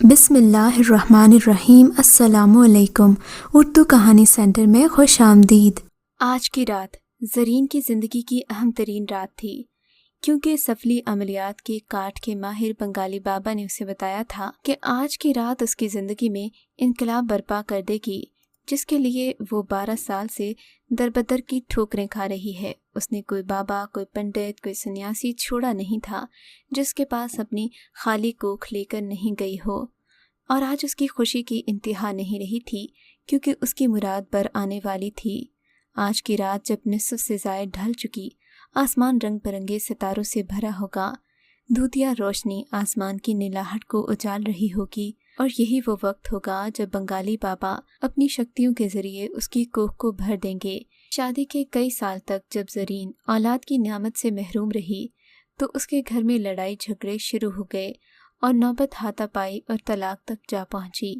بسم اللہ الرحمن الرحیم۔ السلام علیکم۔ اردو کہانی سینٹر میں خوش آمدید۔ آج کی رات زرین کی زندگی کی اہم ترین رات تھی، کیونکہ سفلی عملیات کے کاٹ کے ماہر بنگالی بابا نے اسے بتایا تھا کہ آج کی رات اس کی زندگی میں انقلاب برپا کر دے گی، جس کے لیے وہ 12 سال سے دربدر کی ٹھوکریں کھا رہی ہے۔ اس نے کوئی بابا، کوئی پنڈت، کوئی سنیاسی چھوڑا نہیں تھا جس کے پاس اپنی خالی کوکھ لے کر نہیں گئی ہو، اور آج اس کی خوشی کی انتہا نہیں رہی تھی، کیونکہ اس کی مراد بر آنے والی تھی۔ آج کی رات جب نصف سے زائد ڈھل چکی، آسمان رنگ برنگے ستاروں سے بھرا ہوگا، دودھیا روشنی آسمان کی نیلاہٹ کو اجال رہی ہوگی، اور یہی وہ وقت ہوگا جب بنگالی بابا اپنی شکتیوں کے ذریعے اس کی کوکھ کو بھر دیں گے۔ شادی کے کئی سال تک جب زرین اولاد کی نعمت سے محروم رہی تو اس کے گھر میں لڑائی جھگڑے شروع ہو گئے اور نوبت ہاتھا پائی اور طلاق تک جا پہنچی۔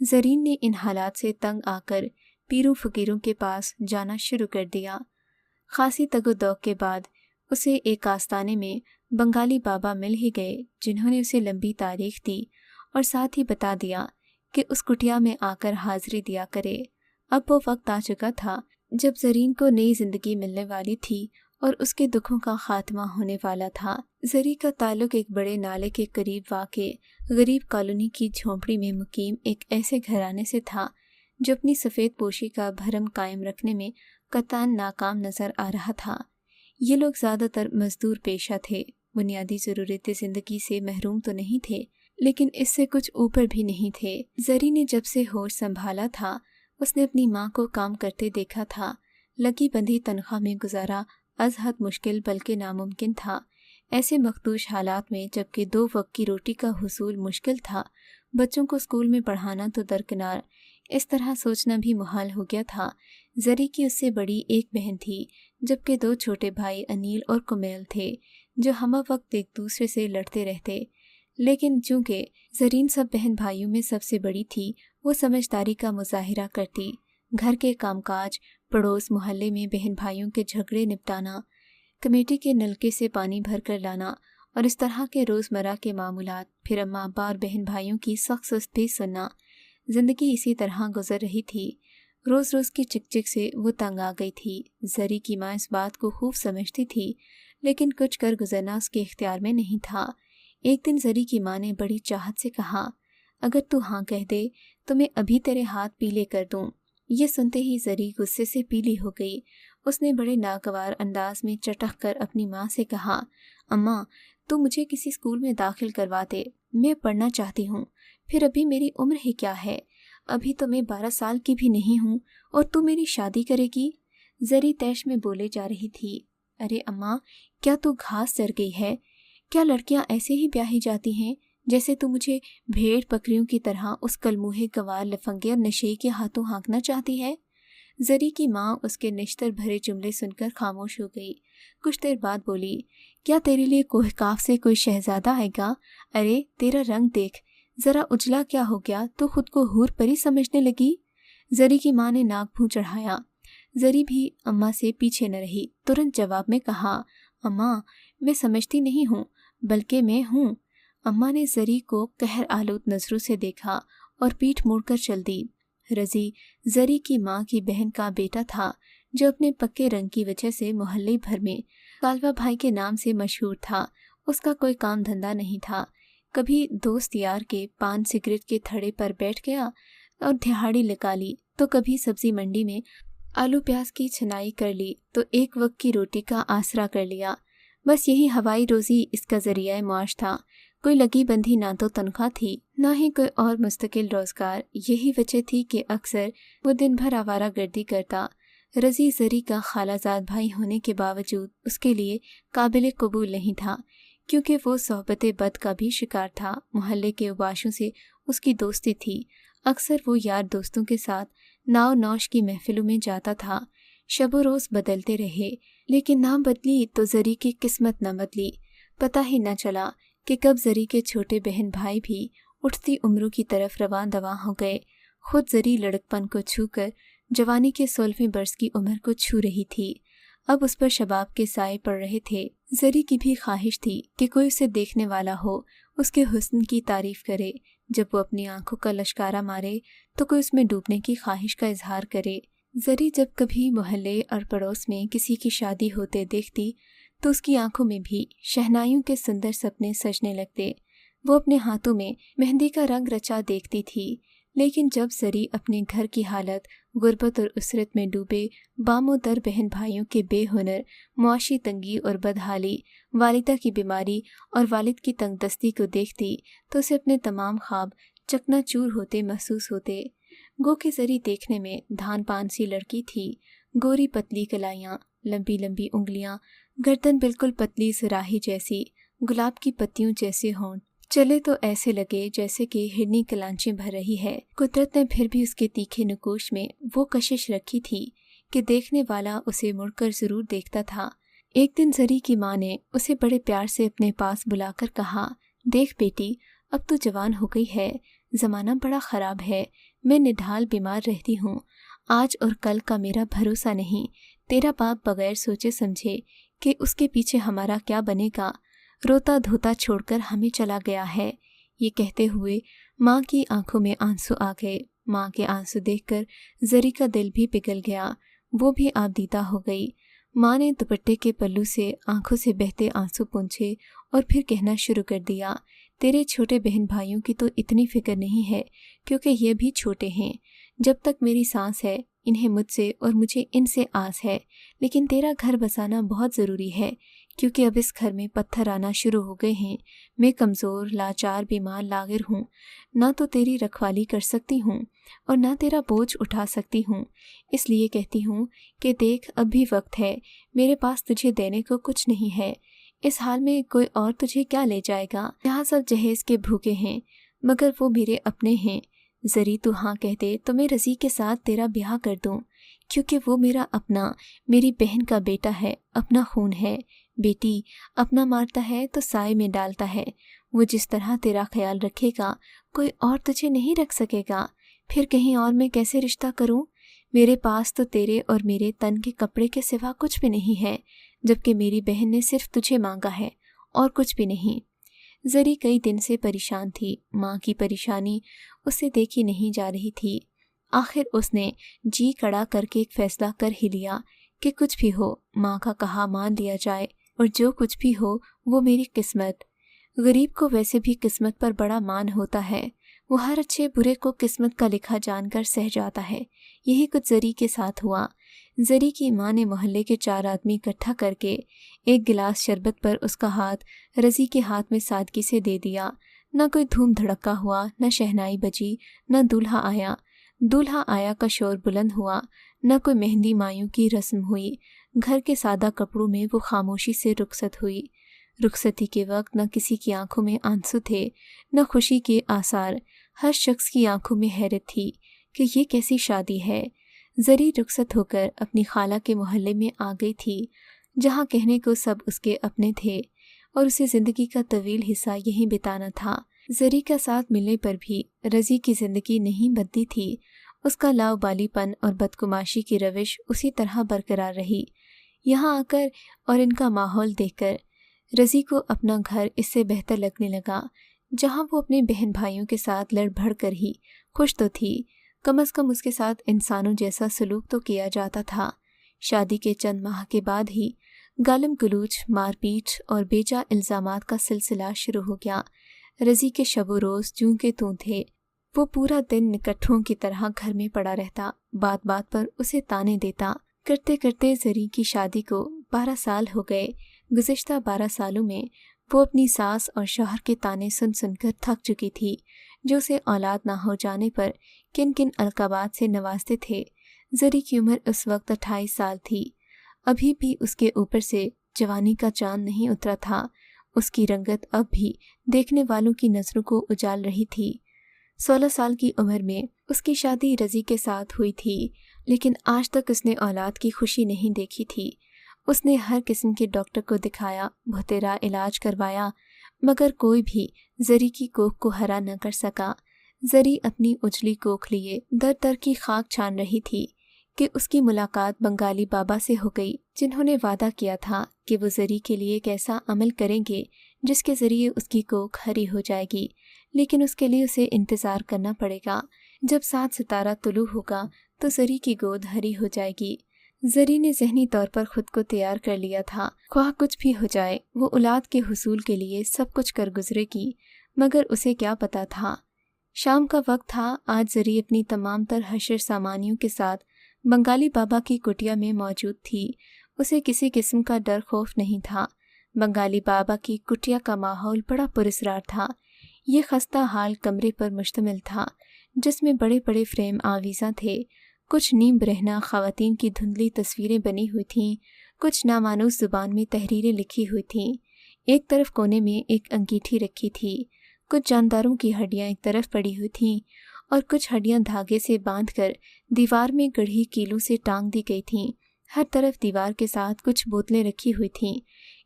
زرین نے ان حالات سے تنگ آ کر پیروں فقیروں کے پاس جانا شروع کر دیا۔ خاصی تگ و دوگ کے بعد اسے ایک آستانے میں بنگالی بابا مل ہی گئے، جنہوں نے اسے لمبی تاریخ دی اور ساتھ ہی بتا دیا کہ اس کٹیا میں آ کر حاضری دیا کرے۔ اب وہ وقت آ چکا تھا جب زرین کو نئی زندگی ملنے والی تھی اور اس کے دکھوں کا خاتمہ ہونے والا تھا۔ زری کا تعلق ایک بڑے نالے کے قریب واقع غریب کالونی کی جھونپڑی میں مقیم ایک ایسے گھرانے سے تھا جو اپنی سفید پوشی کا بھرم قائم رکھنے میں قطعاً ناکام نظر آ رہا تھا۔ یہ لوگ زیادہ تر مزدور پیشہ تھے، بنیادی ضرورت زندگی سے محروم تو نہیں تھے، لیکن اس سے کچھ اوپر بھی نہیں تھے۔ زری نے جب سے ہوش سنبھالا تھا، اس نے اپنی ماں کو کام کرتے دیکھا تھا۔ لگی بندھی تنخواہ میں گزارا از حد مشکل بلکہ ناممکن تھا۔ ایسے مخدوش حالات میں جبکہ 2 وقت کی روٹی کا حصول مشکل تھا، بچوں کو اسکول میں پڑھانا تو درکنار، اس طرح سوچنا بھی محال ہو گیا تھا۔ زری کی اس سے بڑی ایک بہن تھی، جبکہ 2 چھوٹے بھائی انیل اور کمیل تھے، جو ہمہ وقت ایک دوسرے سے لڑتے رہتے۔ لیکن چونکہ زرین سب بہن بھائیوں میں سب سے بڑی تھی، وہ سمجھداری کا مظاہرہ کرتی۔ گھر کے کام کاج، پڑوس محلے میں بہن بھائیوں کے جھگڑے نپٹانا، کمیٹی کے نلکے سے پانی بھر کر لانا اور اس طرح کے روزمرہ کے معمولات، پھر اماں ابا اور بہن بھائیوں کی سخت سست بھی سننا۔ زندگی اسی طرح گزر رہی تھی۔ روز روز کی چک چک سے وہ تنگ آ گئی تھی۔ زری کی ماں اس بات کو خوب سمجھتی تھی، لیکن کچھ کر گزرنا اس کے اختیار میں نہیں تھا۔ ایک دن زری کی ماں نے بڑی چاہت سے کہا، اگر تو ہاں کہہ دے تو میں ابھی تیرے ہاتھ پیلے کر دوں۔ یہ سنتے ہی زری غصے سے پیلی ہو گئی۔ اس نے بڑے ناگوار انداز میں چٹخ کر اپنی ماں سے کہا، اماں تو مجھے کسی اسکول میں داخل کروا دے، میں پڑھنا چاہتی ہوں، پھر ابھی میری عمر ہی کیا ہے، ابھی تو میں 12 سال کی بھی نہیں ہوں اور تو میری شادی کرے گی۔ زری طیش میں بولے جا رہی تھی، ارے اماں کیا تو گھاس چر گئی ہے؟ کیا لڑکیاں ایسے ہی بیاہی جاتی ہیں جیسے تو مجھے بھیڑ بکریوں کی طرح اس کلموہے گوار لفنگے اور نشے کے ہاتھوں ہانکنا چاہتی ہے؟ زری کی ماں اس کے نشتر بھرے جملے سن کر خاموش ہو گئی۔ کچھ دیر بعد بولی، کیا تیرے لیے کوہ کاف سے کوئی شہزادہ آئے گا؟ ارے تیرا رنگ دیکھ، ذرا اجلا کیا ہو گیا تو خود کو حور پری سمجھنے لگی۔ زری کی ماں نے ناک منہ چڑھایا۔ زری بھی اماں سے پیچھے نہ رہی، ترنت جواب میں کہا، اماں میں سمجھتی نہیں ہوں، بلکہ میں ہوں۔ اماں نے زری کو قہر آلود نظروں سے دیکھا اور پیٹھ موڑ کر چل دی۔ رضی زری کی ماں کی بہن کا بیٹا تھا، جو اپنے پکے رنگ کی وجہ سے محلے بھر میں کالوا بھائی کے نام سے مشہور تھا۔ اس کا کوئی کام دھندہ نہیں تھا، کبھی دوست یار کے پان سگریٹ کے تھڑے پر بیٹھ گیا اور دہاڑی لگا لی، تو کبھی سبزی منڈی میں آلو پیاز کی چھنائی کر لی، تو ایک وقت کی روٹی کا آسرا کر لیا۔ بس یہی ہوائی روزی اس کا ذریعہ معاش تھا۔ کوئی لگی بندھی نہ تو تنخواہ تھی، نہ ہی کوئی اور مستقل روزگار۔ یہی وجہ تھی کہ اکثر وہ دن بھر آوارہ گردی کرتا۔ رضی زری کا خالہ زاد بھائی ہونے کے باوجود اس کے لیے قابل قبول نہیں تھا، کیونکہ وہ صحبت بد کا بھی شکار تھا۔ محلے کے اوباشوں سے اس کی دوستی تھی، اکثر وہ یار دوستوں کے ساتھ ناؤ نوش کی محفلوں میں جاتا تھا۔ شب و روز بدلتے رہے، لیکن نہ بدلی تو زری کی قسمت نہ بدلی۔ پتہ ہی نہ چلا کہ کب زری کے چھوٹے بہن بھائی بھی اٹھتی عمروں کی طرف رواں دواں ہو گئے۔ خود زری لڑکپن کو چھو کر جوانی کے 16ویں برس کی عمر کو چھو رہی تھی۔ اب اس پر شباب کے سائے پڑ رہے تھے۔ زری کی بھی خواہش تھی کہ کوئی اسے دیکھنے والا ہو، اس کے حسن کی تعریف کرے، जब वो अपनी आंखों का लश्कारा मारे तो कोई उसमें डूबने की ख्वाहिश का इजहार करे। जरी जब कभी मोहल्ले और पड़ोस में किसी की शादी होते देखती तो उसकी आंखों में भी शहनाइयों के सुंदर सपने सजने लगते। वो अपने हाथों में मेहंदी का रंग रचा देखती थी, लेकिन जब जरी अपने घर की हालत, गुर्बत और उसरत में डूबे बामोदर बहन भाइयों के बेहुनर, मुआशी तंगी और बदहाली, वालिदा की बीमारी और वालिद की तंगदस्ती को देखती तो उसे अपने तमाम ख्वाब चकनाचूर होते महसूस होते। गो की जरी देखने में धान पान सी लड़की थी। गोरी पतली कलाइयाँ, लंबी लंबी उंगलियां, गर्दन बिल्कुल पतली सुराही जैसी, गुलाब की पत्तियों जैसे होंठ। चले तो ऐसे लगे जैसे कि हिरनी कलांचें भर रही है। कुदरत ने फिर भी उसके तीखे नकूश में वो कशिश रखी थी कि देखने वाला उसे मुड़कर जरूर देखता था। एक दिन जरी की माँ ने उसे बड़े प्यार से अपने पास बुलाकर कहा, देख बेटी, अब तो जवान हो गई है, जमाना बड़ा खराब है, मैं निढाल बीमार रहती हूँ, आज और कल का मेरा भरोसा नहीं। तेरा बाप बगैर सोचे समझे कि उसके पीछे हमारा क्या बनेगा, रोता धोता छोड़कर हमें चला गया है। ये कहते हुए माँ की आंखों में आंसू आ गए। माँ के आंसू देखकर जरी का दिल भी पिघल गया, वो भी आबदीदा हो गई। माँ ने दुपट्टे के पल्लू से आंखों से बहते आंसू पोंछे और फिर कहना शुरू कर दिया, तेरे छोटे बहन भाइयों की तो इतनी फिक्र नहीं है क्योंकि ये भी छोटे हैं। जब तक मेरी सांस है इन्हें मुझसे और मुझे इनसे आस है, लेकिन तेरा घर बसाना बहुत ज़रूरी है क्योंकि अब इस घर में पत्थर आना शुरू हो गए हैं। मैं कमज़ोर, लाचार, बीमार, लागिर हूँ, ना तो तेरी रखवाली कर सकती हूँ और ना तेरा बोझ उठा सकती हूँ। इसलिए कहती हूँ कि देख, अब भी वक्त है, मेरे पास तुझे देने को कुछ नहीं है। इस हाल में कोई और तुझे क्या ले जाएगा। यहाँ सब जहेज के भूखे हैं, मगर वो मेरे अपने हैं। जरी तू हाँ कह दे तो मैं रज़ी के साथ तेरा ब्याह कर दूँ, क्योंकि वो मेरा अपना, मेरी बहन का बेटा है, अपना खून है। बेटी, अपना मारता है तो साए में डालता है। वो जिस तरह तेरा ख्याल रखेगा कोई और तुझे नहीं रख सकेगा। फिर कहीं और मैं कैसे रिश्ता करूँ? मेरे पास तो तेरे और मेरे तन के कपड़े के सिवा कुछ भी नहीं है, जबकि मेरी बहन ने सिर्फ तुझे मांगा है और कुछ भी नहीं। जरी कई दिन से परेशान थी। माँ की परेशानी उसे देखी नहीं जा रही थी। आखिर उसने जी कड़ा करके एक फैसला कर ही लिया कि कुछ भी हो माँ का कहा मान लिया जाए, और जो कुछ भी हो वो मेरी किस्मत। गरीब को वैसे भी किस्मत पर बड़ा मान होता है, वो हर अच्छे बुरे को किस्मत का लिखा जानकर सह जाता है। यही कुछ जरी के साथ हुआ। जरी की माँ ने मोहल्ले के 4 आदमी इकट्ठा करके एक गिलास शरबत पर उसका हाथ रज़ी के हाथ में सादगी से दे दिया। न कोई धूम धड़का हुआ, न शहनाई बजी, न दूल्हा आया। दूल्हा आया का शोर बुलंद हुआ, न कोई मेहंदी मायूं की रस्म हुई। घर के सादा कपड़ों में वो खामोशी से रुखसत हुई। रुखसती के वक्त न किसी की आंखों में आंसू थे, न खुशी के आसार। हर शख्स की आंखों में हैरत थी कि ये कैसी शादी है। जरी रुखसत होकर अपनी खाला के मोहल्ले में आ गई थी, जहाँ कहने को सब उसके अपने थे और उसे ज़िंदगी का तवील हिस्सा यहीं बिताना था। जरी का साथ मिलने पर भी रज़ी की ज़िंदगी नहीं बदली थी। उसका लाउबालीपन और बदकुमाशी की रविश उसी तरह बरकरार रही। यहाँ आकर और इनका माहौल देखकर रज़ी को अपना घर इससे बेहतर लगने लगा। जहाँ वो अपने बहन भाइयों के साथ लड़ भड़ कर ही खुश तो थी, कम से कम उसके साथ इंसानों जैसा सलूक तो किया जाता था। शादी के चंद माह के बाद ही गालिम गलूच, मारपीट और बेजा इल्ज़ामात का सिलसिला शुरू हो गया। रज़ी के शबो रोज़ जूं के तूं थे। वो पूरा दिन निकट्ठों की तरह घर में पड़ा रहता, बात बात पर उसे ताने देता। करते करते जरी की शादी को 12 साल हो गए। गुज़िश्ता 12 सालों में वो अपनी सास और शौहर के ताने सुन सुनकर थक चुकी थी, जो उसे औलाद ना हो जाने पर किन किन अलकाबात से नवाजते थे। जरी की उम्र उस वक्त 28 साल थी। अभी भी उसके ऊपर से जवानी का चांद नहीं उतरा था। उसकी रंगत अब भी देखने वालों की नज़रों को उजाल रही थी। 16 साल की उम्र में उसकी शादी रज़ी के साथ हुई थी, लेकिन आज तक उसने औलाद की खुशी नहीं देखी थी। उसने हर किस्म के डॉक्टर को दिखाया, बहुतेरा इलाज करवाया, मगर कोई भी जरी की कोख को हरा न कर सका। जरी अपनी उजली कोख लिए दर दर की खाक छान रही थी कि उसकी मुलाकात बंगाली बाबा से हो गई, जिन्होंने वादा किया था कि वो जरी के लिए एक ऐसा अमल करेंगे जिसके ज़रिए उसकी कोख हरी हो जाएगी। लेकिन उसके लिए उसे इंतज़ार करना पड़ेगा। जब 7 सितारा तुलू होगा तो जरी की गोद हरी हो जाएगी। जरी ने ज़हनी तौर पर खुद को तैयार कर लिया था, ख्वाह कुछ भी हो जाए वो औलाद के हुसूल के लिए सब कुछ कर गुजरेगी। मगर उसे क्या पता था। शाम का वक्त था। आज जरी अपनी तमाम तर हशर सामानियों के साथ बंगाली बाबा की कुटिया में मौजूद थी। उसे किसी किस्म का डर खौफ नहीं था। बंगाली बाबा की कुटिया का माहौल बड़ा पुरस्रार था। ये खस्ता हाल कमरे पर मुश्तमिल था, जिसमें बड़े बड़े फ्रेम आवीज़ा थे। कुछ नीम बरहना ख़वातीन की धुंधली तस्वीरें बनी हुई थीं, कुछ नामानूस ज़ुबान में तहरीरें लिखी हुई थीं। एक तरफ कोने में एक अंगीठी रखी थी। कुछ जानदारों की हड्डियाँ एक तरफ पड़ी हुई थीं और कुछ हड्डियाँ धागे से बांधकर दीवार में गढ़ी कीलों से टांग दी गई थीं। हर तरफ दीवार के साथ कुछ बोतलें रखी हुई थीं।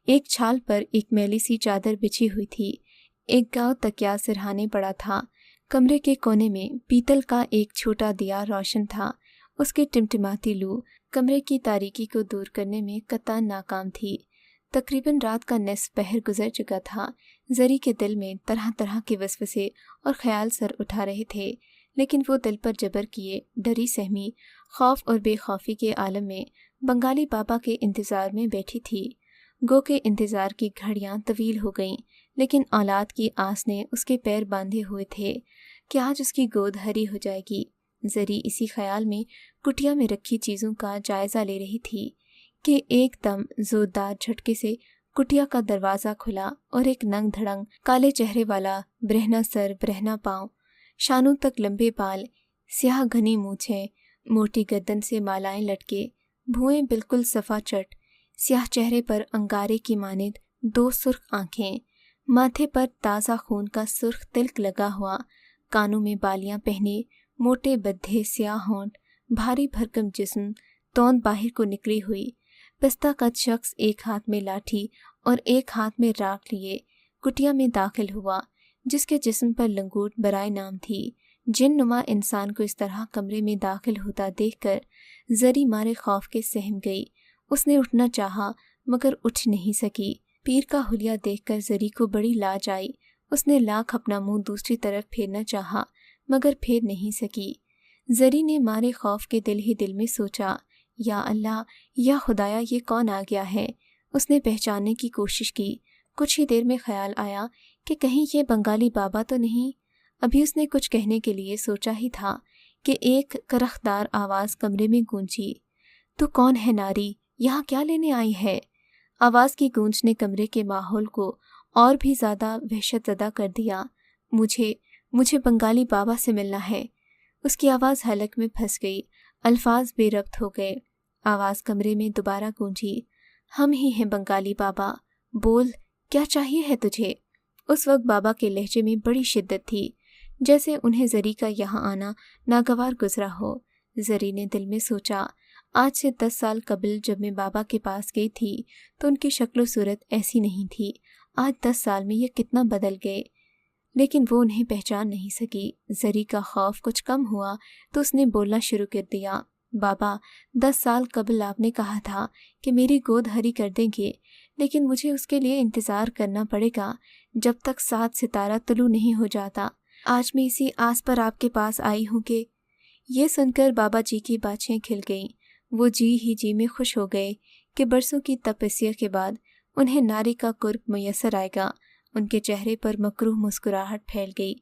एक छाल पर एक मैली सी चादर बिछी हुई थी। एक गाँव तकिया सिरहाने पड़ा था। कमरे के कोने में पीतल का एक छोटा दिया रोशन था। उसकी टिमटिमाती लू कमरे की तारीकी को दूर करने में कतई नाकाम थी। तकरीबन रात का निस्फ पहर गुजर चुका था। जरी के दिल में तरह तरह के वसवसे और ख्याल सर उठा रहे थे, लेकिन वो दिल पर जबर किए डरी सहमी खौफ और बेखौफी के आलम में बंगाली बाबा के इंतज़ार में बैठी थी। गो के इंतज़ार की घड़ियां तवील हो गईं, लेकिन औलाद की आस ने उसके पैर बांधे हुए थे कि आज उसकी गोद हरी हो जाएगी। जरी इसी ख्याल में कुटिया में रखी चीज़ों का जायज़ा ले रही थी कि एकदम जोरदार झटके से कुटिया का दरवाज़ा खुला और एक नंग धड़ंग काले चेहरे वाला, ब्रहना सर ब्रहना पाँव, शानों तक लंबे बाल, स्याह घनी मूछें, मोटी गर्दन से मालाएं लटके, भुएं बिल्कुल सफ़ा चट, स्याह चेहरे पर अंगारे की मानिद 2 सुर्ख आँखें, माथे पर ताज़ा खून का सुर्ख तिलक लगा हुआ, कानों में बालियां पहने, मोटे बद्धे स्याह होंठ, भारी भरकम जिस्म, तौंद बाहर को निकली हुई, पिस्ता का शख्स एक हाथ में लाठी और एक हाथ में राख लिए कुटिया में दाखिल हुआ, जिसके जिस्म पर लंगोट बराए नाम थी। जिन नुमा इंसान को इस तरह कमरे में दाखिल होता देखकर जरी मारे खौफ के सहम गई। उसने उठना चाहा मगर उठ नहीं सकी। पीर का हुलिया देखकर जरी को बड़ी लाज आई। उसने लाख अपना मुंह दूसरी तरफ फेरना चाहा मगर फेर नहीं सकी। जरी ने मारे खौफ के दिल ही दिल में सोचा, या अल्लाह, या खुदाया, ये कौन आ गया है। उसने पहचानने की कोशिश की। कुछ ही देर में ख्याल आया कि कहीं ये बंगाली बाबा तो नहीं। अभी उसने कुछ कहने के लिए सोचा ही था कि एक करखदार आवाज़ कमरे में गूंजी। तू कौन है नारी, यहाँ क्या लेने आई है? आवाज़ की गूंज ने कमरे के माहौल को और भी ज़्यादा वहशतज़दा कर दिया। मुझे बंगाली बाबा से मिलना है। उसकी आवाज़ हलक में फंस गई। अल्फाज बेरब्त हो गए। आवाज़ कमरे में दोबारा गूंजी। हम ही हैं बंगाली बाबा, बोल, क्या चाहिए है तुझे? उस वक्त बाबा के लहजे में बड़ी शिद्दत थी, जैसे उन्हें जरी का यहाँ आना नागवार गुजरा हो। जरी ने दिल में सोचा, आज से 10 साल कबल जब मैं बाबा के पास गई थी तो उनकी शक्ल सूरत ऐसी नहीं थी। आज 10 साल में ये कितना बदल गए, लेकिन वो उन्हें पहचान नहीं सकी। जरी का खौफ कुछ कम हुआ तो उसने बोलना शुरू कर दिया। बाबा, 10 साल कबल आपने कहा था कि मेरी गोद हरी कर देंगे, लेकिन मुझे उसके लिए इंतज़ार करना पड़ेगा जब तक 7 सितारा तुलू नहीं हो जाता। आज मैं इसी आस पर आपके पास आई हूँ कि। ये सुनकर बाबा जी की बाछें खिल गईं। वो जी ही जी में खुश हो गए कि बरसों की तपस्या के बाद उन्हें नारी का कुर्ब मुयस्सर आएगा। उनके चेहरे पर मकरूह मुस्कुराहट फैल गई।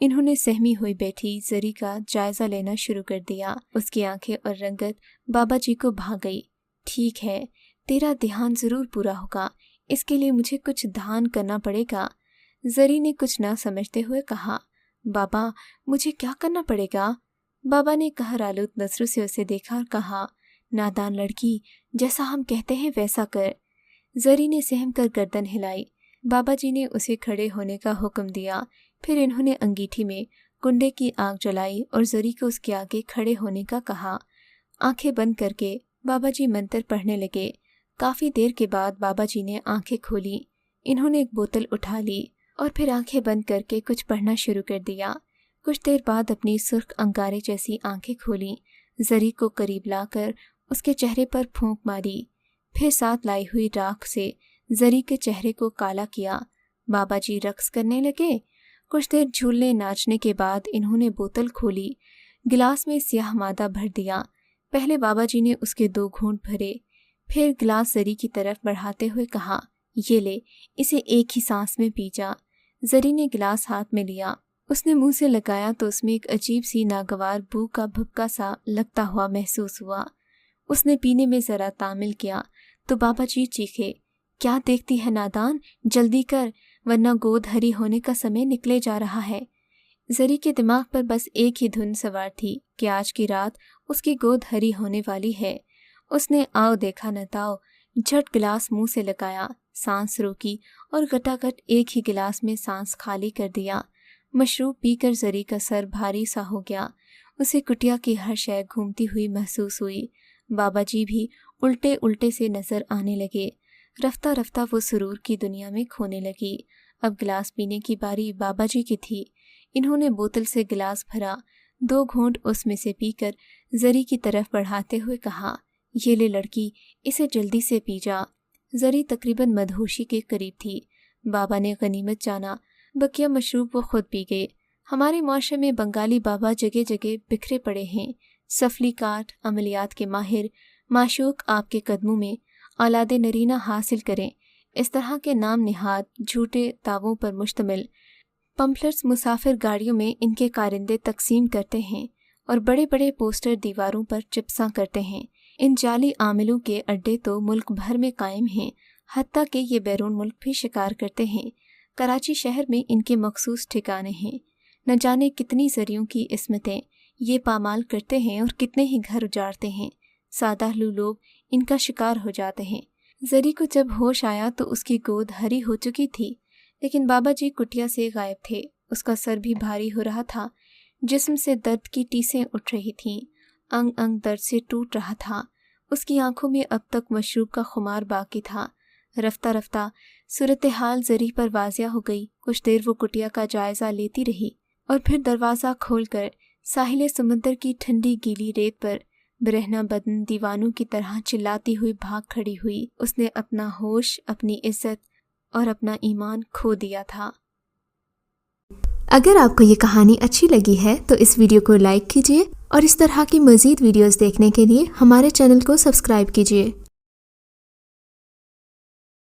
इन्होंने सहमी हुई बैठी जरी का जायज़ा लेना शुरू कर दिया। उसकी आंखें और रंगत बाबा जी को भा गई। ठीक है, तेरा ध्यान ज़रूर पूरा होगा, इसके लिए मुझे कुछ दान करना पड़ेगा। जरी ने कुछ ना समझते हुए कहा। बाबा, मुझे क्या करना पड़ेगा? बाबा ने कहरालूद नज़रों से उसे देखा और कहा, नादान लड़की, जैसा हम कहते हैं वैसा कर। जरी ने सहम कर गर्दन हिलाई। बाबा जी ने उसे खड़े होने का हुक्म दिया। फिर इन्होंने अंगीठी में कुंडे की आग जलाई और जरी को उसके आगे खड़े होने का कहा। आंखें बंद करके बाबा जी मंत्र पढ़ने लगे। काफ़ी देर के बाद बाबा जी ने आंखें खोली। इन्होंने एक बोतल उठा ली और फिर आंखें बंद करके कुछ पढ़ना शुरू कर दिया। कुछ देर बाद अपनी सुर्ख अंगारे जैसी आंखें खोली। जरी को करीब लाकर उसके चेहरे पर फूंक मारी। फिर साथ लाई हुई राख से जरी के चेहरे को काला किया। बाबा जी रक्स करने लगे। कुछ देर झूलने नाचने के बाद इन्होंने बोतल खोली, गिलास में स्याह मादा भर दिया। पहले बाबा जी ने उसके 2 घूंट भरे, फिर गिलास जरी की तरफ बढ़ाते हुए कहा, ये ले, इसे एक ही सांस में पी जा। जरी ने गिलास हाथ में लिया, उसने मुंह से लगाया तो उसमें एक अजीब सी नागवार बू का भभका सा लगता हुआ महसूस हुआ। उसने पीने में जरा तामिल किया तो बाबा जी चीखे, क्या देखती है नादान, जल्दी कर वरना गोद हरी होने का समय निकले जा रहा है। जरी के दिमाग पर बस एक ही धुन सवार थी कि आज की रात उसकी गोद हरी होने वाली है। उसने आओ देखा न ताओ झट गिलास मुंह से लगाया, सांस रोकी और गटागट एक ही गिलास में सांस खाली कर दिया। मशरूब पीकर जरी का सर भारी सा हो गया। उसे कुटिया की हर शय घूमती हुई महसूस हुई। बाबा जी भी उल्टे उल्टे से नजर आने लगे। रफ्ता रफ्ता वो सुरूर की दुनिया में खोने लगी। अब गिलास पीने की बारी बाबा जी की थी। इन्होंने बोतल से गिलास भरा, 2 घूंट उसमें से पीकर जरी की तरफ बढ़ाते हुए कहा, ये ले लड़की, इसे जल्दी से पी जा। जरी तकरीबन मदहोशी के करीब थी। बाबा ने गनीमत जाना, बकिया मशरूब वो खुद पी गए। हमारे माशरे में बंगाली बाबा जगह जगह बिखरे पड़े हैं। सफली काट, अमलियात के माहिर, माशूक आपके कदमों में, औलादे नरीना हासिल करें, इस तरह के नाम निहाद झूठे दावों पर मुश्तमिल पम्फलेट्स मुसाफिर गाड़ियों में इनके कारिंदे तकसीम करते हैं और बड़े बड़े पोस्टर दीवारों पर चिपसा करते हैं। इन जाली आमिलों के अड्डे तो मुल्क भर में कायम हैं, हत्ता कि ये बैरून मुल्क भी शिकार करते हैं। कराची शहर में इनके मखसूस ठिकाने हैं। न जाने कितनी जरियों की इस्मतें ये पामाल करते हैं और कितने ही घर उजाड़ते हैं। सादालू लोग इनका शिकार हो जाते हैं। जरी को जब होश आया तो उसकी गोद हरी हो चुकी थी, लेकिन बाबा जी कुटिया से गायब थे। उसका सर भी भारी हो रहा था, जिस्म से दर्द की टीसें उठ रही थीं, अंग अंग दर्द से टूट रहा था। उसकी आंखों में अब तक मशरूब का खुमार बाकी था। रफ्ता रफ्ता सूरत हाल जरी पर वाजिया हो गई। कुछ देर वो कुटिया का जायजा लेती रही और फिर दरवाज़ा खोलकर साहिल समुद्र की ठंडी गीली रेत पर बिरहना बदन दीवानों की तरह चिल्लाती हुई भाग खड़ी हुई। उसने अपना होश, अपनी इज्जत और अपना ईमान खो दिया था। अगर आपको ये कहानी अच्छी लगी है तो इस वीडियो को लाइक कीजिए और इस तरह की मज़ीद वीडियोस देखने के लिए हमारे चैनल को सब्सक्राइब कीजिए।